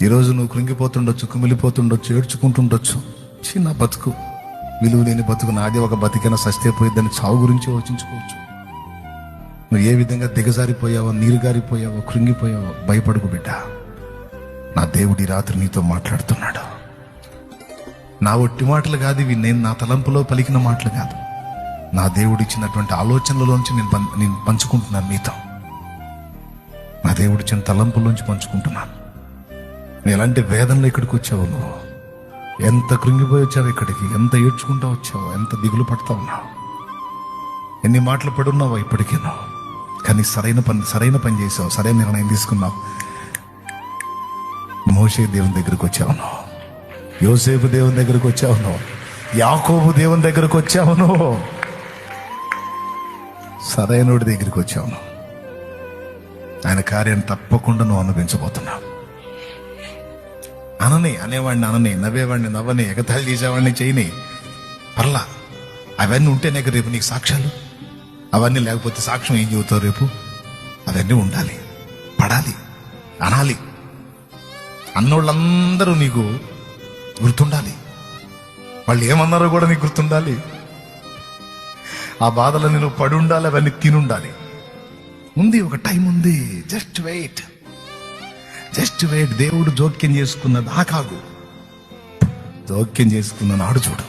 ఈరోజు నువ్వు కృంగిపోతుండొచ్చు, కుమిలిపోతుండొచ్చు, ఏడ్చుకుంటుండొచ్చు. చిన్న బతుకు, విలువ లేని బతుకు, నాది ఒక బతికైనా సస్తే పోయిద్దని చావు గురించి ఆలోచించుకోవచ్చు. నువ్వు ఏ విధంగా దిగజారిపోయావో, నీరుగారిపోయావో, కృంగిపోయావో భయపడుకు బిడ్డ. నా దేవుడి రాత్రి నీతో మాట్లాడుతున్నాడు. నా ఒట్టి మాటలు కాదు ఇవి, నేను నా తలంపులో పలికిన మాటలు కాదు, నా దేవుడిచ్చినటువంటి ఆలోచనలలోంచి నేను పంచుకుంటున్నాను మీతో. నా దేవుడిచ్చిన తలంపుల్లోంచి పంచుకుంటున్నాను. నువ్వు ఎలాంటి వేదనలో ఇక్కడికి వచ్చావు, నువ్వు ఎంత కృంగిపోయి వచ్చావు ఇక్కడికి, ఎంత ఏడ్చుకుంటూ వచ్చావు, ఎంత దిగులు పడతా ఉన్నావు, ఎన్ని మాటలు పడున్నావో ఇప్పటికీ నువ్వు. కానీ సరైన పని చేసావు, సరైన నిర్ణయం తీసుకున్నావు. మోషే దేవుని దగ్గరికి వచ్చావు నువ్వు, యోసేపు దేవుని దగ్గరికి వచ్చావు నువ్వు, యాకోబు దేవుని దగ్గరికి వచ్చావు నువ్వు, సరైనోడి దగ్గరికి వచ్చావు నువ్వు. ఆయన కార్యం తప్పకుండా నువ్వు అనుభవించబోతున్నావు. అనేవాడిని అనని, నవ్వేవాడిని నవ్వని, ఎగతాళి చేసేవాడిని చేయని, పర్లా. అవన్నీ ఉంటేనే రేపు నీకు సాక్ష్యాలు. అవన్నీ లేకపోతే సాక్ష్యం ఏం చెబుతావు రేపు? అవన్నీ ఉండాలి, పడాలి, అనాలి. అన్నోళ్ళందరూ నీకు గుర్తుండాలి, వాళ్ళు ఏమన్నారో కూడా నీకు గుర్తుండాలి. ఆ బాధలన్నీ నువ్వు పడి ఉండాలి, అవన్నీ తినుండాలి. ఉంది, ఒక టైం ఉంది. Just wait. దేవుడు జోక్యం చేసుకున్నది ఆ కాగు, జోక్యం చేసుకున్న నాడు చూడు.